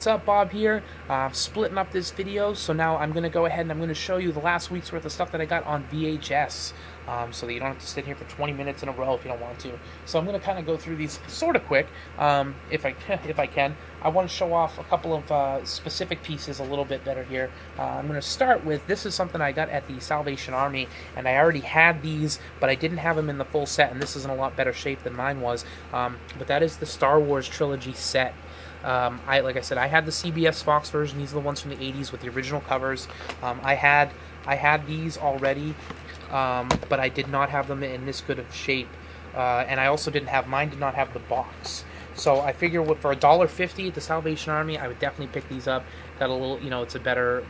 What's up, Bob here? Splitting up this video, so now I'm going to go ahead and I'm going to show you the last week's worth of stuff that I got on VHS, so that you don't have to sit here for 20 minutes in a row if you don't want to. So I'm going to kind of go through these sort of quick, if I can. I want to show off a couple of specific pieces a little bit better here. I'm going to start with, this is something I got at the Salvation Army, and I already had these, but I didn't have them in the full set, and this is in a lot better shape than mine was, but that is the Star Wars trilogy set. Like I said, I had the CBS Fox version. These are the ones from the 80s with the original covers. I had these already, but I did not have them in this good of shape. And I also mine did not have the box. So I figure for $1.50 at the Salvation Army, I would definitely pick these up. Got a little, it's a better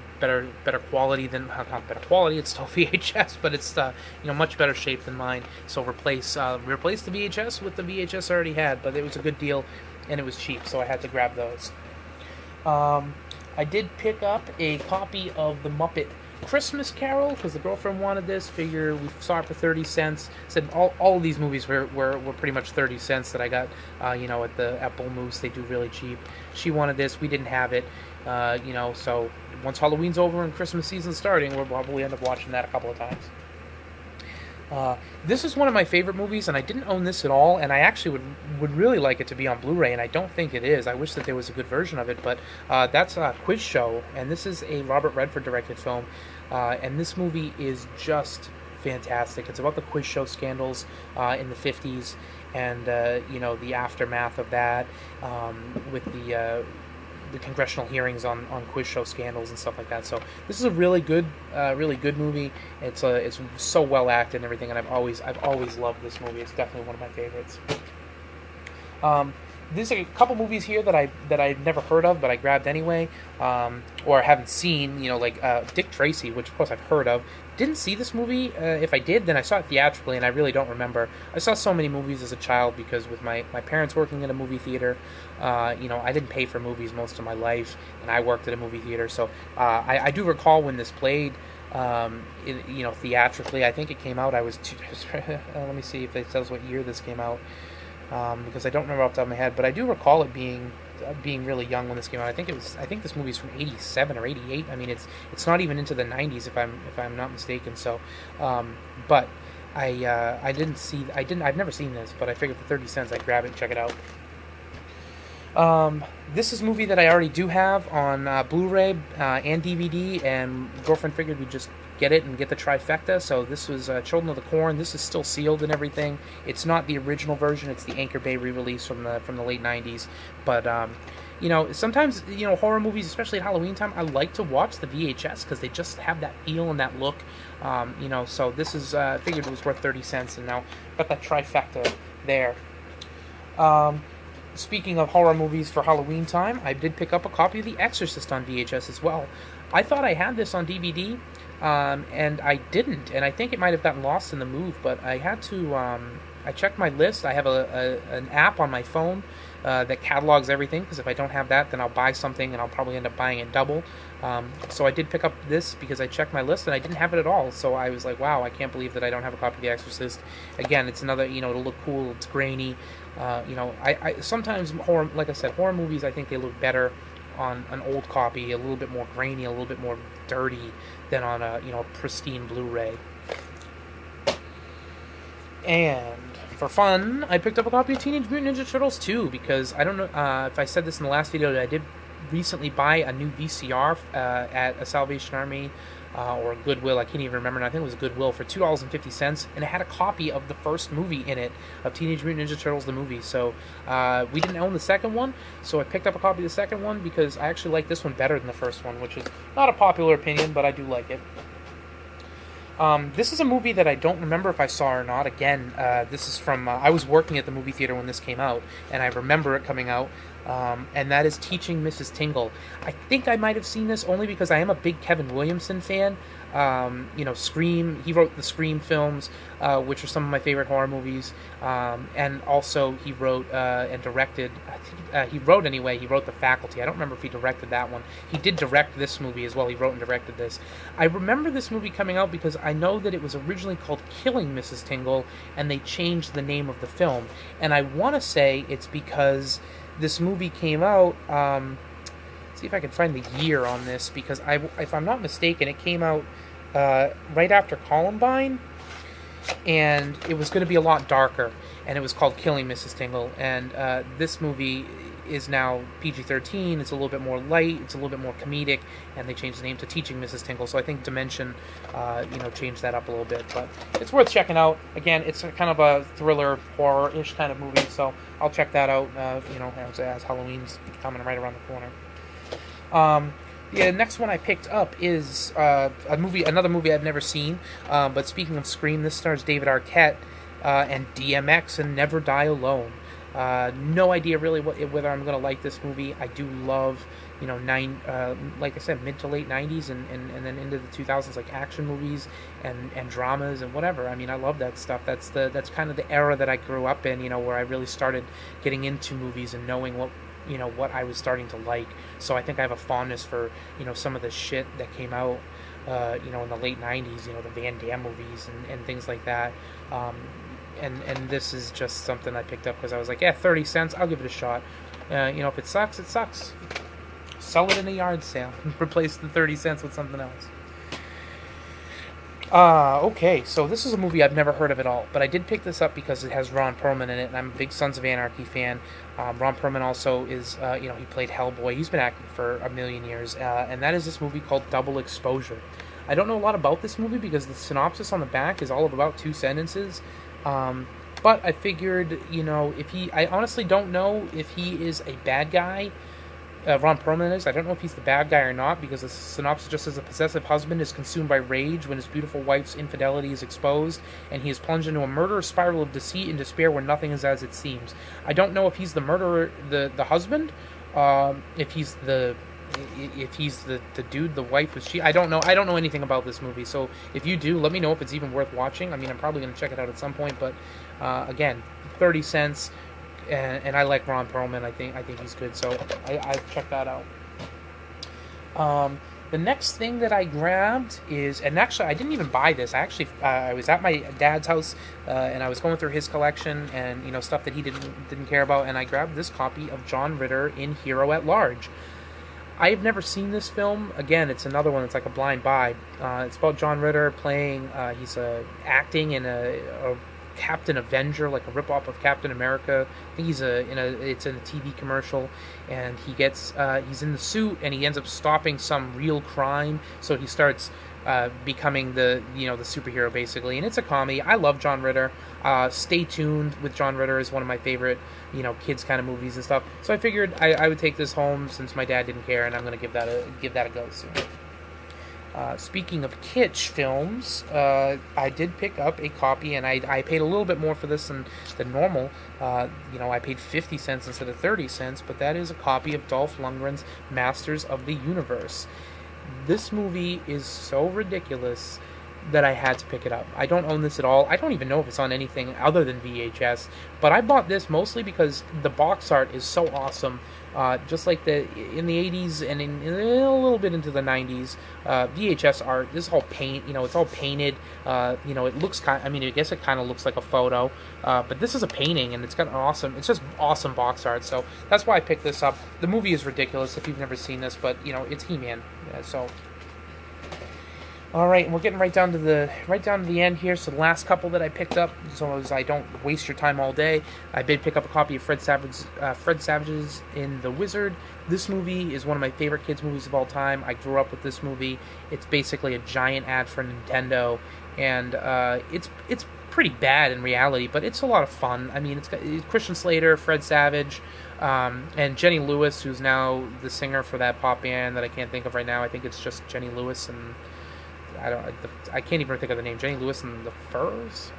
quality than, not better quality, it's still VHS, but it's, much better shape than mine. So replace the VHS with the VHS I already had, but it was a good deal. And it was cheap, so I had to grab those. I did pick up a copy of the Muppet Christmas Carol because the girlfriend wanted this. Figure we saw it for 30 cents. Said all of these movies were pretty much 30 cents that I got. At Bull Moose, they do really cheap. She wanted this. We didn't have it. So once Halloween's over and Christmas season's starting, we'll probably end up watching that a couple of times. This is one of my favorite movies, and I didn't own this at all, and I actually would really like it to be on Blu-ray, and I don't think it is. I wish that there was a good version of it, but that's a Quiz Show, and this is a Robert Redford directed film, and this movie is just fantastic. It's about the quiz show scandals in the 50s, and the aftermath of that, with the congressional hearings on quiz show scandals and stuff like that. So this is a really good movie. It's so well acted and everything, and I've always loved this movie. It's definitely one of my favorites. There's a couple movies here that I've never heard of, but I grabbed anyway, or haven't seen. Dick Tracy, which of course I've heard of. Didn't see this movie. If I did, then I saw it theatrically, and I really don't remember. I saw so many movies as a child because with my parents working in a movie theater, I didn't pay for movies most of my life, and I worked at a movie theater. So I do recall when this played, theatrically. I think it came out. Let me see if it says what year this came out, because I don't remember off the top of my head. But I do recall it being really young when this came out. I think this movie's from 87 or 88. I mean, it's not even into the 90s if I'm not mistaken. So, but I've never seen this, but I figured for 30 cents I'd grab it and check it out. This is a movie that I already do have on Blu-ray and DVD, and girlfriend figured we'd just get it and get the trifecta. So this was Children of the Corn. This is still sealed and everything. It's not the original version. It's the Anchor Bay re-release from the late 90s. But sometimes horror movies, especially at Halloween time, I like to watch the VHS because they just have that feel and that look. So this is figured it was worth 30 cents, and now got that trifecta there. Speaking of horror movies for Halloween time, I did pick up a copy of The Exorcist on VHS as well. I thought I had this on DVD, and I didn't, and I think it might have gotten lost in the move, but I had to, I checked my list. I have an app on my phone that catalogs everything, because if I don't have that, then I'll buy something, and I'll probably end up buying it double. So I did pick up this because I checked my list, and I didn't have it at all, so I was like, wow, I can't believe that I don't have a copy of The Exorcist. Again, it's another, it'll look cool, it's grainy. I sometimes like I said, horror movies, I think they look better on an old copy, a little bit more grainy, a little bit more dirty than on a pristine Blu-ray. And for fun, I picked up a copy of Teenage Mutant Ninja Turtles 2 because I don't know if I said this in the last video, I did recently buy a new VCR at a Salvation Army or Goodwill. I can't even remember. And I think it was a Goodwill for $2.50, and it had a copy of the first movie in it of Teenage Mutant Ninja Turtles the movie. So we didn't own the second one, so I picked up a copy of the second one because I actually like this one better than the first one, which is not a popular opinion, but I do like it. This is a movie that I don't remember if I saw or not. Again, this is from, I was working at the movie theater when this came out, and I remember it coming out, and that is Teaching Mrs. Tingle. I think I might have seen this only because I am a big Kevin Williamson fan. Scream, he wrote the Scream films, which are some of my favorite horror movies, and also he wrote and directed, he wrote The Faculty. I don't remember if he directed that one. He did direct this movie as well. He wrote and directed this. I remember this movie coming out because I know that it was originally called Killing Mrs. Tingle, and they changed the name of the film, and I want to say it's because this movie came out, see if I can find the year on this, because if I'm not mistaken, it came out right after Columbine, and it was going to be a lot darker, and it was called Killing Mrs. Tingle, and this movie is now PG-13. It's a little bit more light, it's a little bit more comedic, and they changed the name to Teaching Mrs. Tingle, so I think Dimension, changed that up a little bit, but it's worth checking out. Again, it's kind of a thriller, horror-ish kind of movie, so I'll check that out, as Halloween's coming right around the corner. The next one I picked up is another movie I've never seen, but speaking of Scream, this stars David Arquette and DMX and Never Die Alone. No idea really whether I'm going to like this movie. I do love, like I said, mid to late 90s and then into the 2000s, like action movies and dramas and whatever. I mean, I love that stuff. That's kind of the era that I grew up in, where I really started getting into movies and knowing what I was starting to like. So I think I have a fondness for, some of the shit that came out, in the late 90s, the Van Damme movies and things like that. And this is just something I picked up because I was like, 30 cents, I'll give it a shot. If it sucks, it sucks. Sell it in a yard sale. Replace the 30 cents with something else. Okay, so this is a movie I've never heard of at all, but I did pick this up because it has Ron Perlman in it, and I'm a big Sons of Anarchy fan. Ron Perlman also is, he played Hellboy. He's been acting for a million years, and that is this movie called Double Exposure. I don't know a lot about this movie because the synopsis on the back is all of about 2 sentences. But I figured, I honestly don't know if he is a bad guy. Ron Perlman is. I don't know if he's the bad guy or not, because the synopsis just says a possessive husband is consumed by rage when his beautiful wife's infidelity is exposed, and he is plunged into a murderous spiral of deceit and despair where nothing is as it seems. I don't know if he's the murderer, the husband, if he's the dude the wife was I don't know anything about this movie, so if you do, let me know if it's even worth watching. I mean, I'm probably going to check it out at some point, but again, 30 cents, and I like Ron Perlman. I think he's good, so I check that out. The next thing that I grabbed is, and actually I didn't even buy this. I was at my dad's house, and I was going through his collection and stuff that he didn't care about, and I grabbed this copy of John Ritter in Hero at Large. I've never seen this film. Again, it's another one that's like a blind buy. It's about John Ritter playing, he's acting in a Captain Avenger, like a ripoff of Captain America. I think it's in a TV commercial, and he's in the suit, and he ends up stopping some real crime, so he starts becoming the superhero, basically. And it's a comedy. I love John Ritter. Stay Tuned with John Ritter is one of my favorite kids kind of movies and stuff, so I figured I would take this home since my dad didn't care, and I'm going to give that a go soon. Speaking of kitsch films, I did pick up a copy, and I paid a little bit more for this than normal. I paid 50 cents instead of 30 cents, but that is a copy of Dolph Lundgren's Masters of the Universe. This movie is so ridiculous that I had to pick it up. I don't own this at all. I don't even know if it's on anything other than VHS, but I bought this mostly because the box art is so awesome. Just like in the 80s and in a little bit into the 90s, VHS art, this is all paint, it's all painted, it looks I guess it kind of looks like a photo, but this is a painting, and it's it's just awesome box art, so that's why I picked this up. The movie is ridiculous if you've never seen this, but, it's He-Man, so... Alright, and we're getting right down to the end here, so the last couple that I picked up, so as I don't waste your time all day, I did pick up a copy of Fred Savage's In the Wizard. This movie is one of my favorite kids' movies of all time. I grew up with this movie. It's basically a giant ad for Nintendo, and it's pretty bad in reality, but it's a lot of fun. I mean, it's got Christian Slater, Fred Savage, and Jenny Lewis, who's now the singer for that pop band that I can't think of right now. I think it's just Jenny Lewis and... I can't even think of the name. Jenny Lewis and the Furs?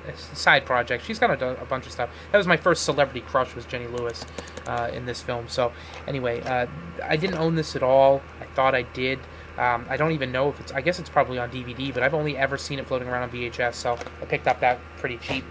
It's a side project. She's got a bunch of stuff. That was my first celebrity crush, was Jenny Lewis in this film. So anyway, I didn't own this at all. I thought I did. I don't even know if I guess it's probably on DVD, but I've only ever seen it floating around on VHS, so I picked up that pretty cheap.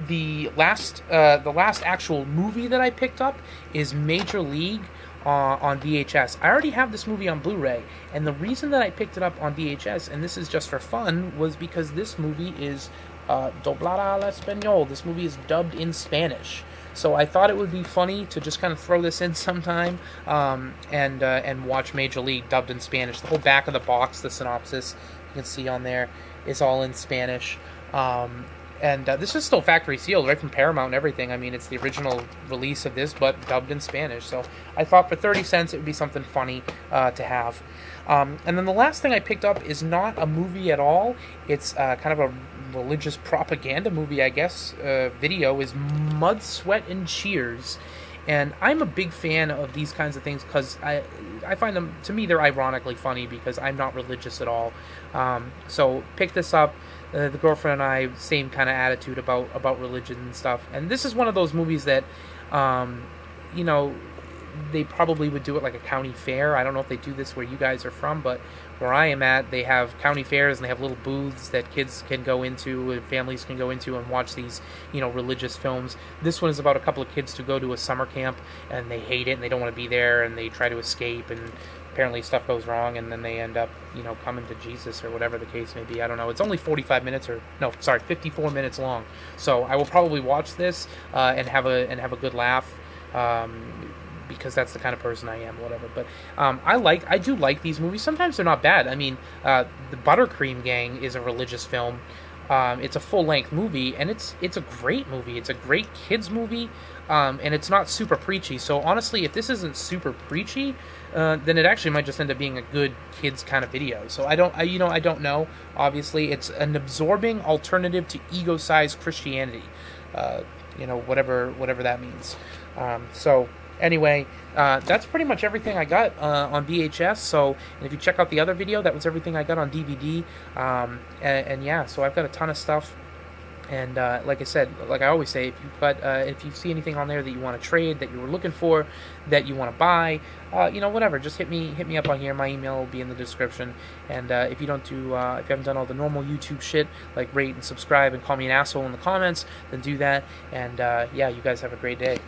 The last actual movie that I picked up is Major League on VHS. I already have this movie on Blu-ray, and the reason that I picked it up on VHS, and this is just for fun, was because this movie is doblada al español. This movie is dubbed in Spanish. So I thought it would be funny to just kind of throw this in sometime, and watch Major League dubbed in Spanish. The whole back of the box, the synopsis you can see on there, is all in Spanish. And this is still factory sealed, right from Paramount and everything. I mean, it's the original release of this, but dubbed in Spanish. So I thought for 30 cents it would be something funny to have. And then the last thing I picked up is not a movie at all. It's kind of a religious propaganda movie, I guess. Video is Mud, Sweat, and Cheers. And I'm a big fan of these kinds of things because I find them, to me, they're ironically funny because I'm not religious at all. So pick this up. The girlfriend and I, same kind of attitude about religion and stuff. And this is one of those movies that, you know, they probably would do it like a county fair. I don't know if they do this where you guys are from, but where I am at, they have county fairs and they have little booths that kids can go into and families can go into and watch these, you know, religious films. This one is about a couple of kids who go to a summer camp and they hate it and they don't want to be there and they try to escape, and apparently stuff goes wrong and then they end up, you know, coming to Jesus or whatever the case may be. I don't know. It's only 54 minutes long. So I will probably watch this and have a good laugh. Because that's the kind of person I am, whatever. But I do like these movies. Sometimes they're not bad. I mean, the Buttercream Gang is a religious film. It's a full-length movie, and it's a great movie. It's a great kids movie, and it's not super preachy. So honestly, if this isn't super preachy, then it actually might just end up being a good kids kind of video. So I don't know. Obviously, it's an absorbing alternative to ego-sized Christianity. Whatever that means. So. Anyway, that's pretty much everything I got on VHS. So, and if you check out the other video, that was everything I got on DVD. And yeah, so I've got a ton of stuff. And like I said, like I always say, if you see anything on there that you want to trade, that you were looking for, that you want to buy, whatever, just hit me up on here. My email will be in the description. And if you haven't done all the normal YouTube shit, like rate and subscribe and call me an asshole in the comments, then do that. And yeah, you guys have a great day.